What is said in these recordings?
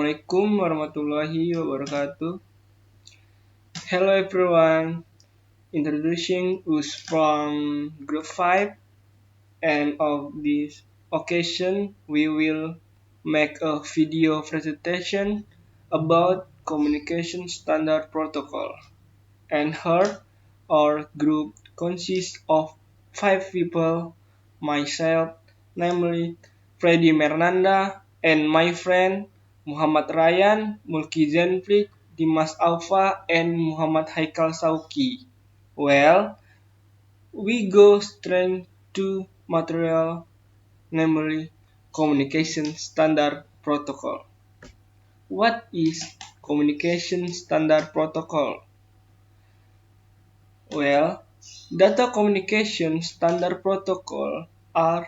Assalamualaikum warahmatullahi wabarakatuh. Hello everyone. Introducing us from Group 5, and of this occasion we will make a video presentation about communication standard protocol. And here our group consists of 5 people, myself, namely Freddy Mernanda, and my friend Muhammad Ryan, Mulki Zenflik, Dimas Alfa, and Muhammad Haikal Sauki. Well, we go straight to material, namely communication standard protocol. What is communication standard protocol? Well, data communication standard protocol are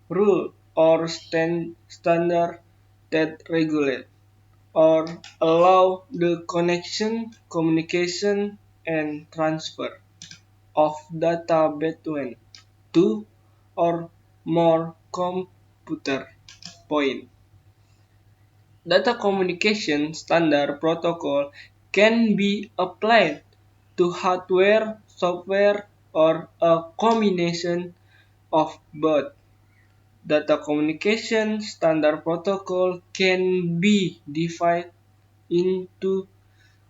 rules or standard that regulate or allow the connection, communication, and transfer of data between two or more computer points. Data communication standard protocol can be applied to hardware, software, or a combination of both. Data communication standard protocol can be divided into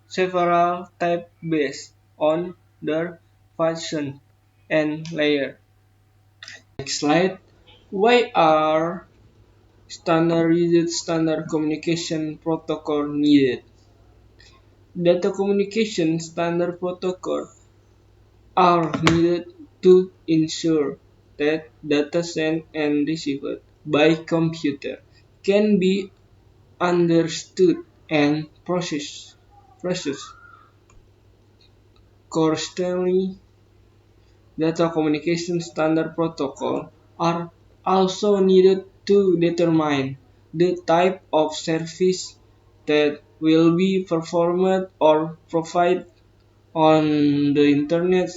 several types based on their function and layer. Next slide. Why are standard communication protocol needed? Data communication standard protocol are needed to ensure that data sent and received by computer can be understood and processed correctly. Data communication standard protocol are also needed to determine the type of service that will be performed or provided on the internet,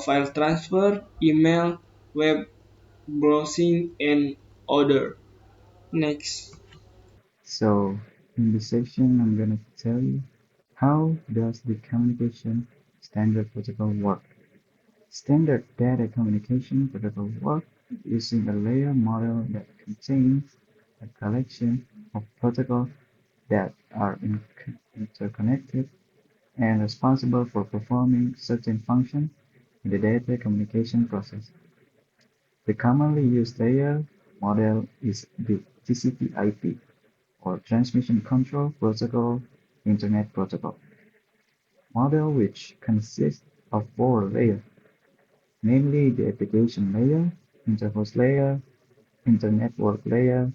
file transfer, email, web browsing, and other. Next. So, in this section, I'm going to tell you how does the communication standard protocol work. Standard data communication protocol work using a layer model that contains a collection of protocols that are interconnected and responsible for performing certain functions in the data communication process. The commonly used layer model is the TCP/IP, or Transmission Control Protocol Internet Protocol model, which consists of 4 layers, namely the application layer, interface layer, internetwork layer,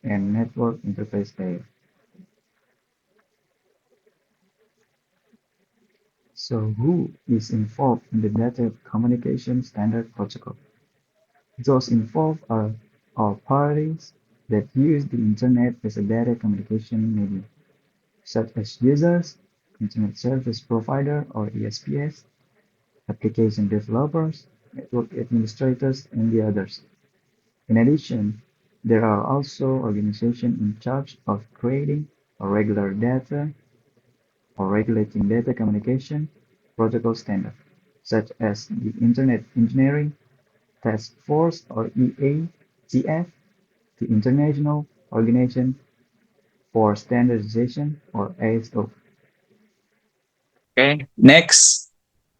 and network interface layer. So who is involved in the data communication standard protocol? Those involved are all parties that use the internet as a data communication medium, such as users, internet service provider or ESPs, application developers, network administrators, and the others. In addition, there are also organizations in charge of creating or regular data or regulating data communication protocol standards, such as the Internet Engineering Task Force or EATF, the International Organization for Standardization or ISO. Okay, next,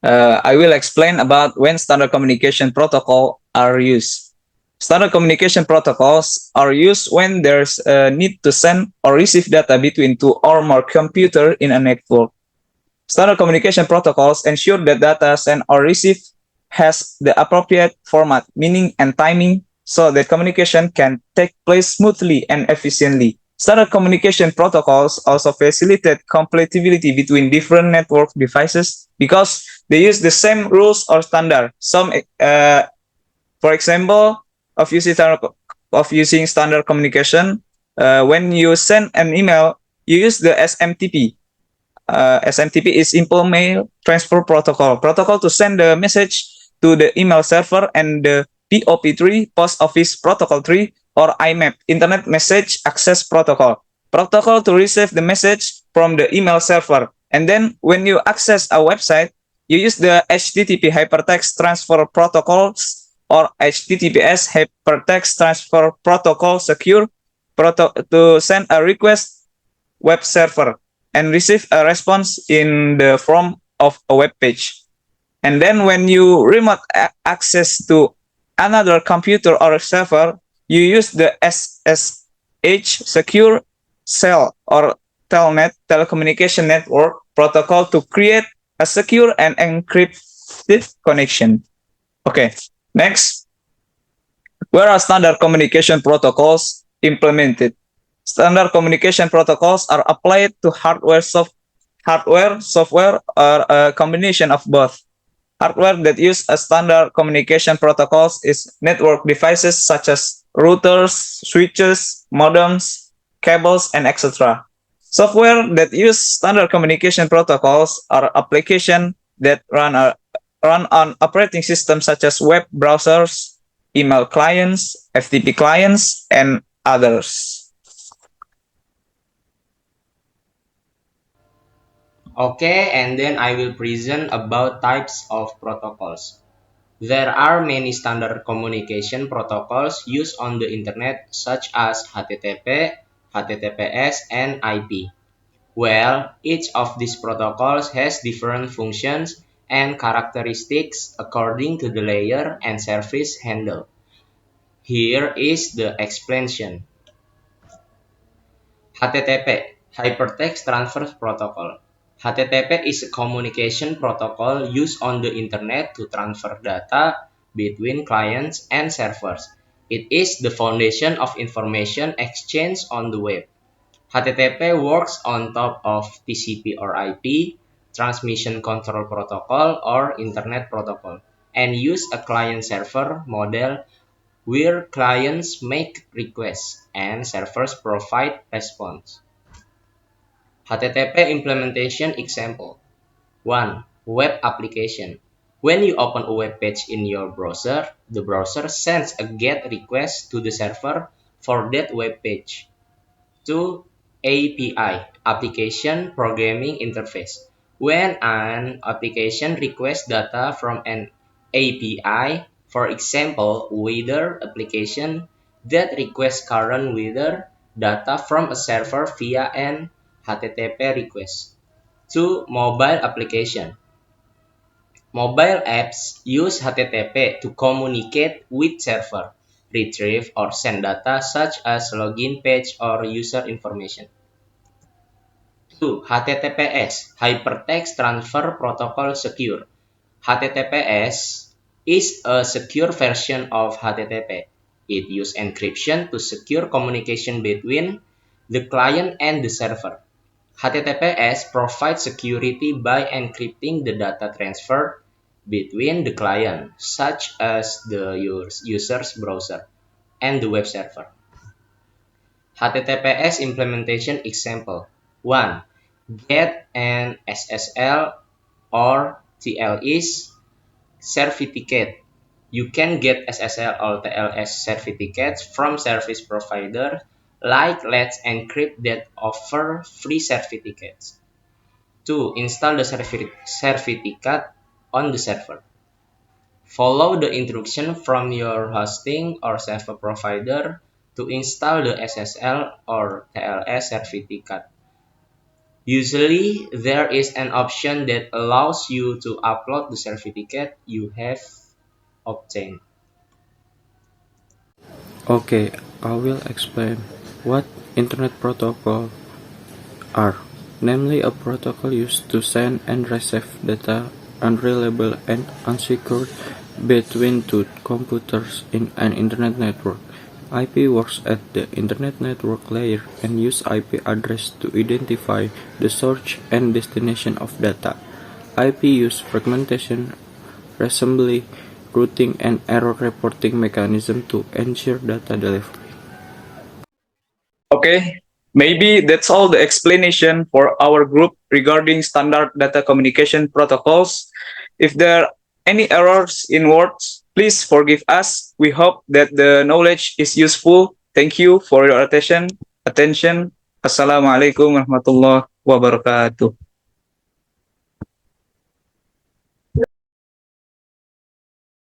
I will explain about when standard communication protocol are used. Standard communication protocols are used when there's a need to send or receive data between two or more computers in a network. Standard communication protocols ensure that data sent or received has the appropriate format, meaning, and timing so that communication can take place smoothly and efficiently. Standard communication protocols also facilitate compatibility between different network devices because they use the same rules or standard. For example, of using standard communication, when you send an email, you use the SMTP. SMTP is Simple Mail Transfer Protocol to send the message to the email server, and the POP3, Post Office Protocol 3, or IMAP, Internet Message Access Protocol, protocol to receive the message from the email server. And then when you access a website, you use the HTTP Hypertext Transfer Protocols or HTTPS Hypertext Transfer Protocol Secure to send a request web server and receive a response in the form of a web page. And then when you remote access to another computer or server, you use the SSH Secure Cell or Telnet telecommunication network protocol to create a secure and encrypted connection. Okay, next, where are standard communication protocols implemented? Standard communication protocols are applied to hardware, software, or a combination of both. Hardware that use a standard communication protocols is network devices such as routers, switches, modems, cables, and etc. Software that use standard communication protocols are applications that run on operating systems such as web browsers, email clients, FTP clients, and others. Okay, and then I will present about types of protocols. There are many standard communication protocols used on the internet such as HTTP, HTTPS, and IP. Well, each of these protocols has different functions and characteristics according to the layer and service handled. Here is the explanation. HTTP, Hypertext Transfer Protocol. HTTP is a communication protocol used on the internet to transfer data between clients and servers. It is the foundation of information exchange on the web. HTTP works on top of TCP or IP, Transmission Control Protocol or Internet Protocol, and use a client-server model where clients make requests and servers provide response. HTTP implementation example. 1. Web application. When you open a web page in your browser, the browser sends a GET request to the server for that web page. 2. API, Application Programming Interface. When an application requests data from an API, for example, weather application that requests current weather data from a server via an HTTP request. 2. Mobile application. Mobile apps use HTTP to communicate with server, retrieve or send data such as login page or user information. 2. HTTPS, Hypertext Transfer Protocol Secure. HTTPS is a secure version of HTTP. It uses encryption to secure communication between the client and the server. HTTPS provides security by encrypting the data transferred between the client, such as the user's browser, and the web server. HTTPS implementation example. 1. Get an SSL or TLS certificate. You can get SSL or TLS certificates from service providers like Let's Encrypt that offer free certificates. 2. Install the certificate on the server. Follow the instruction from your hosting or server provider to install the SSL or TLS certificate. Usually, there is an option that allows you to upload the certificate you have obtained. Okay, I will explain what Internet Protocol are, namely a protocol used to send and receive data unreliable and unsecured between two computers in an Internet network. IP works at the Internet network layer and use IP address to identify the source and destination of data. IP use fragmentation, reassembly, routing, and error reporting mechanism to ensure data delivery. Okay, maybe that's all the explanation for our group regarding standard data communication protocols. If there are any errors in words, please forgive us. We hope that the knowledge is useful. Thank you for your attention. Assalamualaikum warahmatullahi wabarakatuh.